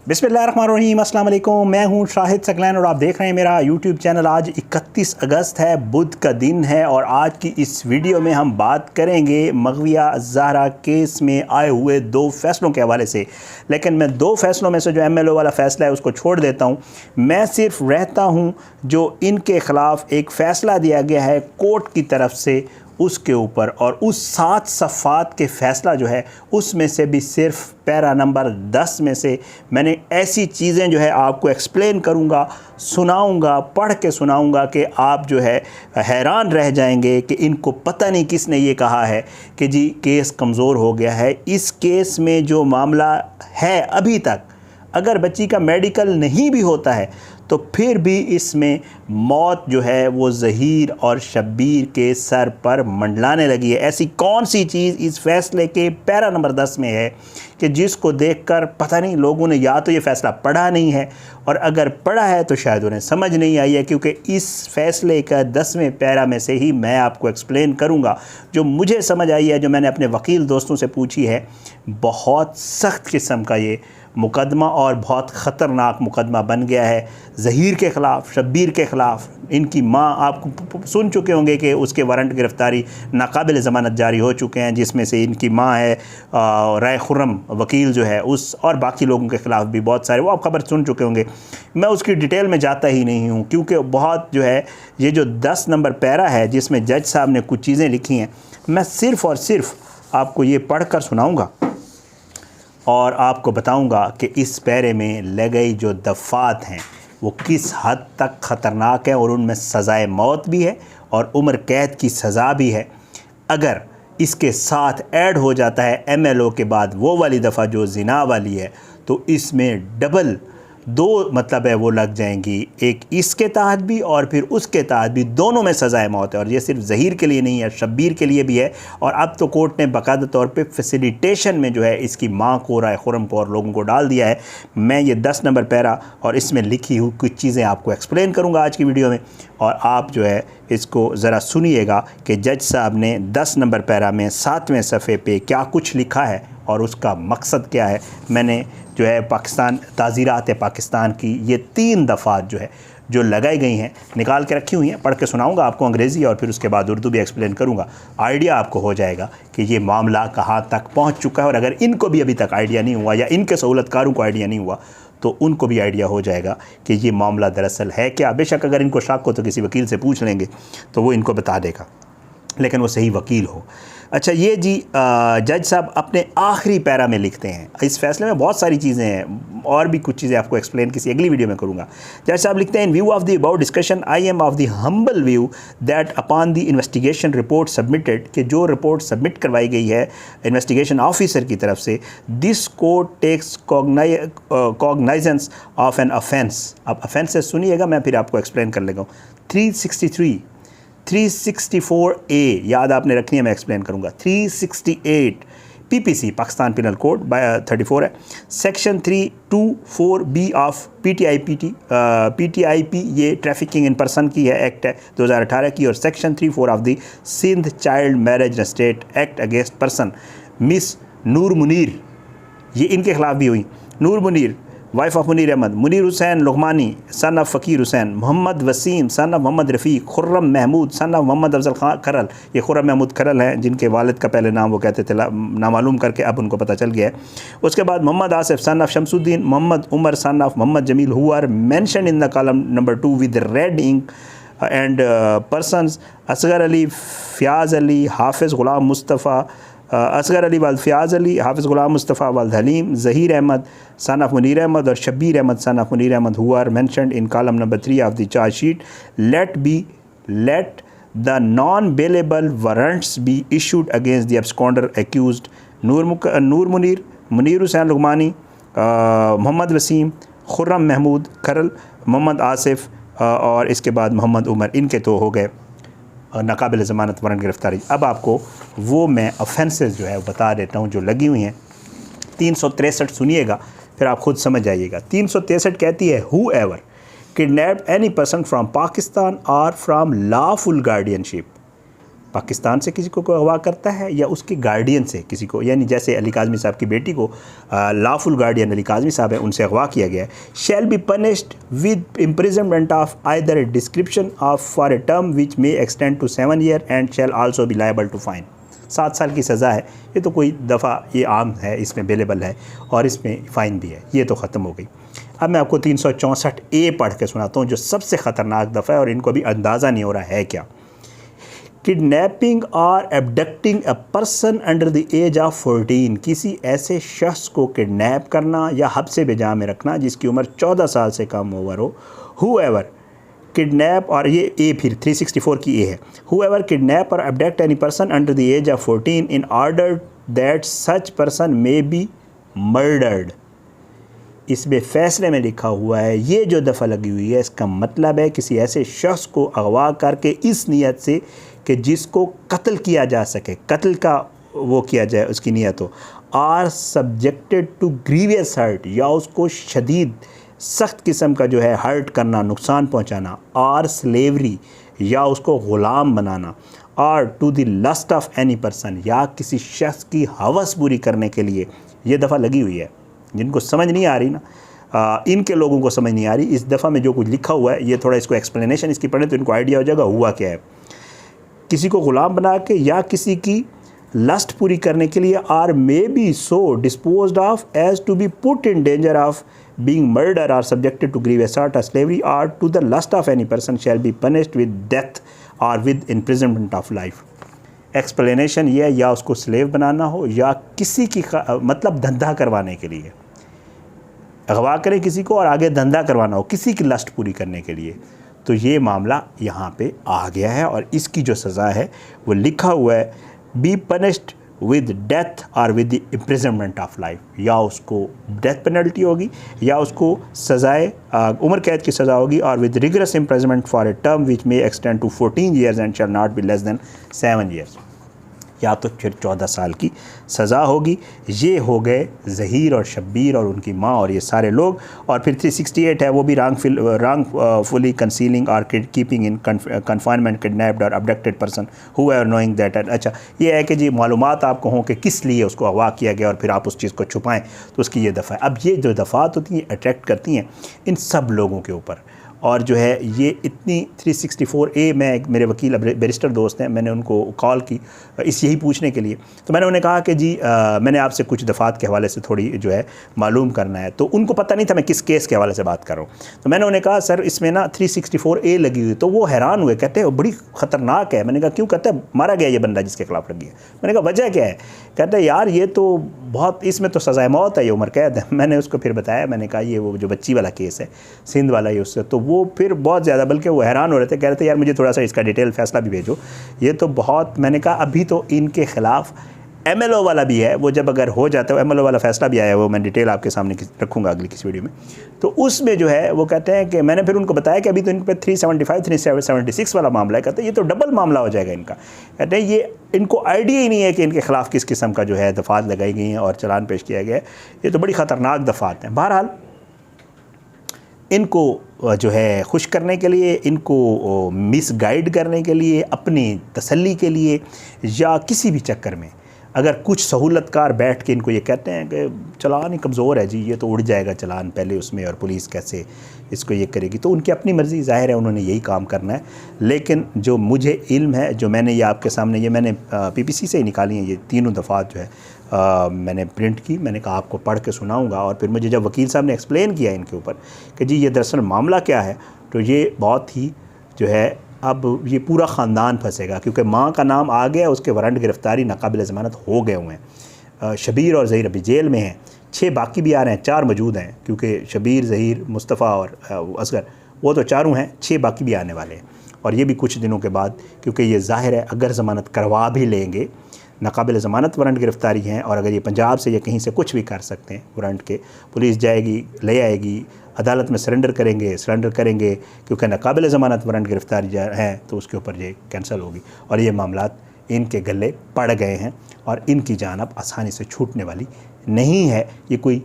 बिस्मिल्लाहिर्रहमानिर्रहीम, अस्सलाम वालेकुम। मैं हूं शाहिद सकलैन और आप देख रहे हैं मेरा यूट्यूब चैनल। आज 31 अगस्त है, बुध का दिन है और आज की इस वीडियो में हम बात करेंगे मग़विया ज़हरा केस में आए हुए 2 फैसलों के हवाले से। लेकिन मैं 2 फैसलों में से जो MLO वाला फ़ैसला है उसको छोड़ देता हूं। मैं सिर्फ रहता हूं जो इनके ख़िलाफ़ एक फ़ैसला दिया गया है कोर्ट की तरफ से उसके ऊपर, और उस 7 सफ़ात के फ़ैसला जो है उसमें से भी सिर्फ पैरा नंबर 10 में से मैंने ऐसी चीज़ें जो है आपको एक्सप्लेन करूँगा, सुनाऊँगा, पढ़ के सुनाऊँगा कि आप जो है हैरान रह जाएंगे कि इनको पता नहीं किसने ये कहा है कि जी केस कमज़ोर हो गया है। इस केस में जो मामला है अभी तक, अगर बच्ची का मेडिकल नहीं भी होता है तो फिर भी इसमें मौत जो है वो ज़हीर और शब्बीर के सर पर मंडलाने लगी है। ऐसी कौन सी चीज़ इस फ़ैसले के पैरा नंबर 10 में है कि जिसको देखकर पता नहीं लोगों ने या तो ये फ़ैसला पढ़ा नहीं है, और अगर पढ़ा है तो शायद उन्हें समझ नहीं आई है, क्योंकि इस फ़ैसले का 10वें पैरा में से ही मैं आपको एक्सप्लेन करूँगा जो मुझे समझ आई है, जो मैंने अपने वकील दोस्तों से पूछी है। बहुत सख्त किस्म का ये मुकदमा और बहुत ख़तरनाक मुकदमा बन गया है ज़हीर के ख़िलाफ़, शब्बीर के ख़िलाफ़। इनकी माँ, आप सुन चुके होंगे कि उसके वारंट गिरफ़्तारी नाकाबिल ज़मानत जारी हो चुके हैं, जिसमें से इनकी माँ है राय खुर्रम वकील जो है उस, और बाकी लोगों के ख़िलाफ़ भी बहुत सारे, वो आप ख़बर सुन चुके होंगे। मैं उसकी डिटेल में जाता ही नहीं हूँ, क्योंकि बहुत जो है ये जो 10 नंबर पैरा है जिसमें जज साहब ने कुछ चीज़ें लिखी हैं, मैं सिर्फ़ और सिर्फ आपको ये पढ़ कर सुनाऊँगा और आपको बताऊंगा कि इस पैरे में लगाई जो दफ़ात हैं वो किस हद तक ख़तरनाक है, और उनमें सज़ाए मौत भी है और उम्र कैद की सज़ा भी है। अगर इसके साथ ऐड हो जाता है MLO के बाद वो वाली दफ़ा जो ज़िना वाली है, तो इसमें डबल 2 मतलब है वो लग जाएंगी, एक इसके तहत भी और फिर उसके तहत भी, दोनों में सज़ाए मौत है। और ये सिर्फ ज़हीर के लिए नहीं है, शब्बीर के लिए भी है। और अब तो कोर्ट ने बाकायदा तौर पे फैसिलिटेशन में जो है इसकी माँ को, राय खुर्रम को और लोगों को डाल दिया है। मैं ये 10 नंबर पैरा और इसमें लिखी हुई कुछ चीज़ें आपको एक्सप्लेन करूँगा आज की वीडियो में, और आप जो है इसको ज़रा सुनिएगा कि जज साहब ने 10 नंबर पैरा में 7वें सफ़े पे क्या कुछ लिखा है और उसका मकसद क्या है। मैंने जो है पाकिस्तान, ताज़ीरात पाकिस्तान की ये 3 दफ़ात जो है जो लगाई गई हैं निकाल के रखी हुई हैं, पढ़ के सुनाऊंगा आपको अंग्रेज़ी, और फिर उसके बाद उर्दू भी एक्सप्लेन करूंगा। आइडिया आपको हो जाएगा कि ये मामला कहाँ तक पहुँच चुका है, और अगर इनको भी अभी तक आइडिया नहीं हुआ या इनके सहूलतकारों को आइडिया नहीं हुआ तो उनको भी आइडिया हो जाएगा कि ये मामला दरअसल है क्या। बेशक अगर इनको शक हो तो किसी वकील से पूछ लेंगे तो वो इनको बता देगा, लेकिन वो सही वकील हो। अच्छा, ये जी जज साहब अपने आखिरी पैरा में लिखते हैं, इस फैसले में बहुत सारी चीज़ें हैं और भी कुछ चीज़ें आपको एक्सप्लेन किसी अगली वीडियो में करूँगा। जज साहब लिखते हैं, इन view of the about discussion I am of the humble view that upon the investigation report submitted, कि जो रिपोर्ट सबमिट करवाई गई है इन्वेस्टिगेशन ऑफिसर की तरफ से, this court takes cognizance of an offence. अब ऑफेंसेस सुनिएगा, मैं फिर आपको एक्सप्लेन कर लेगा। 364A याद आपने रखनी है, मैं एक्सप्लेन करूंगा। 368 PPC पाकिस्तान पिनल कोड 34 है। सेक्शन 324B ऑफ PTIP ये ट्रैफिकिंग इन पर्सन की है, एक्ट है 2018 की। और section 34 of the Sindh child marriage state act against person miss Noor Munir, ये इनके खिलाफ भी हुई। Noor Munir wife of Munir Ahmad, Munir Hussain Lughmani son of Faqir Hussain, Mohammad Waseem son of Mohammad Rafiq, Khurram Mahmood son of Mohammad Afzal Khan Kharal. ये खुर्रम महमूद खरल हैं जिनके वालिद का पहले नाम वो कहते थे नामालूम करके, अब उनको पता चल गया है। उसके बाद Mohammad Asif son of Shamsuddin, Mohammad Umar son of Mohammad Jamil, who are mention in the column number 2 with red ink, and persons Asgar Ali, Fayaz Ali, Hafiz Ghulam Mustafa, Asghar Ali वाल फ़याज़ अली, हाफिज़ ग़ुलाम मुस्तफ़ा वाल हलीम, ज़हीर अहमद सन ऑफ मुनीर अहमद और Shabbir Ahmad son of Munir Ahmad, who are mentioned in column number 3 of the charge sheet. Let the non bailable warrants be issued against the absconder accused Noor Munir, Munir Hussain Lughmani, Mohammad Waseem, Khurram Mahmood Kharal, Mohammad Asif और इसके बाद मोहम्मद उमर। इनके तो हो गए नाकाबिल ज़मानत वारंट गिरफ़्तारी। अब आपको वो मैं ऑफेंसेस जो है बता देता हूँ जो लगी हुई हैं। 363 सुनिएगा, फिर आप खुद समझ जाइएगा। 363 कहती है, who ever kidnap any person from Pakistan और फ्राम लॉफुल गार्डियनशिप, पाकिस्तान से किसी को कोई अगवा करता है या उसके गार्डियन से किसी को, यानी जैसे अली काज़मी साहब की बेटी को लॉफुल गार्डियन अली काज़मी साहब है उनसे अगवा किया गया है, shall be punished with imprisonment of either a description of for a term which may extend to 7 year and shall also be liable to fine. 7 साल की सज़ा है, ये तो कोई दफ़ा ये आम है, इसमें अवेलेबल है और इसमें फ़ाइन भी है, ये तो ख़त्म हो गई। अब मैं आपको 364A पढ़ के सुनाता हूँ जो सबसे ख़तरनाक दफ़ा है और इनको अभी अंदाज़ा नहीं हो रहा है क्या। Kidnapping or abducting a person under the age of 14, किसी ऐसे शख्स को किडनैप करना या हब्से बेजा में रखना जिसकी उम्र 14 साल से कम ओवर हो। हुएवर किडनैप, और ये ए फिर 364 की ए है, हुएवर किडनैप और abduct any person under the age of 14 in order that such person may be murdered. इसमें फ़ैसले में लिखा हुआ है, ये जो दफ़ा लगी हुई है इसका मतलब है किसी ऐसे शख्स को अगवा करके इस नीयत से कि जिसको कत्ल किया जा सके, कत्ल का वो किया जाए उसकी नीयत हो, or subjected to grievous hurt, या उसको शदीद सख्त किस्म का जो है हर्ट करना, नुकसान पहुंचाना, आर स्लेवरी, या उसको ग़ुलाम बनाना, और to the lust of any person, या किसी शख्स की हवस पूरी करने के लिए ये दफ़ा लगी हुई है। जिनको समझ नहीं आ रही ना, इनके लोगों को समझ नहीं आ रही, इस दफ़ा में जो कुछ लिखा हुआ है ये थोड़ा इसको एक्सप्लेनेशन इसकी पढ़ें तो इनको आइडिया हो जाएगा हुआ क्या है। किसी को ग़ुलाम बना के या किसी की लस्ट पूरी करने के लिए, or may be so disposed of as to be put in danger of being murder or subjected to grievous hurt or slavery or to the lust of any person shall be punished with death or with imprisonment of life. Explanation ये है, या उसको slave बनाना हो या किसी की मतलब धंधा करवाने के लिए अगवा करें किसी को और आगे धंधा करवाना हो किसी की लस्ट पूरी करने के लिए, तो ये मामला यहाँ पे आ गया है और इसकी जो सज़ा है वो लिखा हुआ है, B punished with death or with the imprisonment of life, या उसको डेथ पेनल्टी होगी या उसको सज़ाए उम्र कैद की सज़ा होगी, और with rigorous imprisonment for a term which may extend to 14 years and shall not be less than 7 years, या तो फिर 14 साल की सज़ा होगी। ये हो गए ज़हीर और शब्बीर और उनकी माँ और ये सारे लोग। और फिर 368 है, वो भी wrongfully concealing और कीपिंग इन कन्फाइनमेंट किडनैप्ड और abducted person who are knowing that. अच्छा, ये है कि जी मालूमात आपको हों कि किस लिए उसको अगवा किया गया और फिर आप उस चीज़ को छुपाएँ, तो उसकी ये दफ़ा है। अब ये जो दफ़ात होती हैं अट्रैक्ट करती हैं इन सब लोगों के ऊपर, और जो है ये इतनी 364A, मैं मेरे वकील बैरिस्टर दोस्त हैं, मैंने उनको कॉल की इस यही पूछने के लिए, तो मैंने उन्हें कहा कि जी मैंने आपसे कुछ दफ़ात के हवाले से थोड़ी जो है मालूम करना है, तो उनको पता नहीं था मैं किस केस के हवाले से बात कर रहा हूँ। तो मैंने उन्हें कहा सर इसमें ना 364A लगी हुई, तो वो हैरान हुए, कहते हैं बड़ी ख़तरनाक है। मैंने कहा क्यों? कहते हैं मारा गया ये बंदा जिसके खिलाफ़ लगी है। मैंने कहा वजह क्या है? कहते हैं यार ये तो बहुत, इसमें तो सज़ाए मौत है, ये उम्र कैद है। मैंने उसको फिर बताया, मैंने कहा ये वो जो बच्ची वाला केस है सिंध वाला ही, उससे तो वो फिर बहुत ज़्यादा, बल्कि वो हैरान हो रहे थे, कह रहे थे यार मुझे थोड़ा सा इसका डिटेल फैसला भी भेजो, ये तो बहुत। मैंने कहा अभी तो इनके ख़िलाफ़ MLO वाला भी है, वो जब अगर हो जाता है MLO वाला फैसला भी आया है, वो मैं डिटेल आपके सामने रखूँगा अगली किसी वीडियो में। तो उसमें जो है वो कहते हैं कि मैंने फिर उनको बताया कि अभी तो इन पर 375 376 वाला मामला है। कहते हैं ये तो डबल मामला हो जाएगा इनका। कहते हैं ये इनको आइडिया ही नहीं है कि इनके ख़िलाफ़ किस किस्म का जो है दफ़ात लगाई गई हैं और चलान पेश किया गया है। ये तो बड़ी ख़तरनाक दफ़ात हैं। बहरहाल इनको जो है खुश करने के लिए, इनको मिसगाइड करने के लिए, अपनी तसल्ली के लिए, या किसी भी चक्कर में अगर कुछ सहूलतकार बैठ के इनको ये कहते हैं कि चलान ही कमज़ोर है जी, ये तो उड़ जाएगा चलान पहले उसमें और पुलिस कैसे इसको ये करेगी, तो उनकी अपनी मर्ज़ी, ज़ाहिर है उन्होंने यही काम करना है। लेकिन जो मुझे इल्म है, जो मैंने ये आपके सामने, ये मैंने PPC से ही निकाली हैं ये तीनों दफ़ात जो है मैंने प्रिंट की, मैंने कहा आपको पढ़ के सुनाऊंगा। और फिर मुझे जब वकील साहब ने एक्सप्लेन किया इनके ऊपर कि जी ये दरअसल मामला क्या है, तो ये बहुत ही जो है, अब ये पूरा ख़ानदान फंसेगा क्योंकि माँ का नाम आ गया, उसके वारंट गिरफ़्तारी नाकाबिल ज़मानत हो गए हुए हैं। शबीर और ज़हीर अभी जेल में हैं, 6 बाकी भी आ रहे हैं, 4 मौजूद हैं क्योंकि शबीर, ज़हीर, मुस्तफ़ा और असगर वो तो चारों हैं, 6 बाकी भी आने वाले हैं। और ये भी कुछ दिनों के बाद, क्योंकि ये ज़ाहिर है अगर ज़मानत करवा भी लेंगे, नाकाबिल ज़मानत वारंट गिरफ़्तारी हैं, और अगर ये पंजाब से या कहीं से कुछ भी कर सकते हैं वारंट के, पुलिस जाएगी, ले आएगी, अदालत में सरेंडर करेंगे क्योंकि नाकाबिल ज़मानत वारंट गिरफ़्तारी है, तो उसके ऊपर ये कैंसिल होगी और ये मामलात इनके गले पड़ गए हैं और इनकी जान अब आसानी से छूटने वाली नहीं है। ये कोई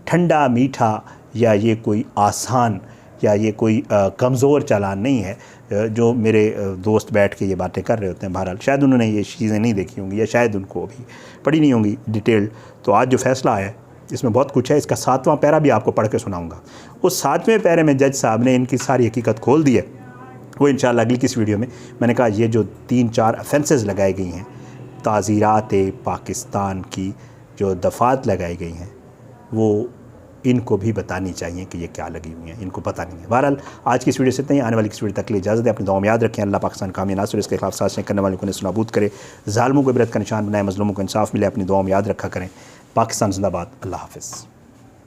ठंडा मीठा या ये कोई आसान या ये कोई कमज़ोर चालान नहीं है। जो मेरे दोस्त बैठ के ये बातें कर रहे होते हैं, बहरहाल शायद उन्होंने ये चीज़ें नहीं देखी होंगी या शायद उनको अभी पढ़ी नहीं होंगी डिटेल्ड। तो आज जो फ़ैसला आया इसमें बहुत कुछ है। इसका 7वां पैरा भी आपको पढ़ के सुनाऊँगा। उस 7वें पैरे में जज साहब ने इनकी सारी हकीकत खोल दी है। वो इंशाअल्लाह अगली किस वीडियो में, मैंने कहा ये जो 3-4 ऑफेंसेस लगाई गई हैं, ताज़ीरात पाकिस्तान की जो दफ़ात लगाई गई हैं, वो इनको भी बतानी चाहिए कि ये क्या लगी हुई हैं, इनको पता नहीं है। बहरहाल आज की इस वीडियो से इतना ही। आने वाली किस वीडियो तक के लिए इजाज़त है। अपनी दुआ में याद रखें। अल्लाह पाकिस्तान कामी नासुर इसके खिलाफ साजिशें करने वालों को नाबूद करे, ज़ालिमों को इबरत का निशान बनाए, मज़लूमों को इंसाफ मिले। अपनी दुआ में याद रखा करें। पाकिस्तान जिंदाबाद। अल्लाह हाफ़िज़।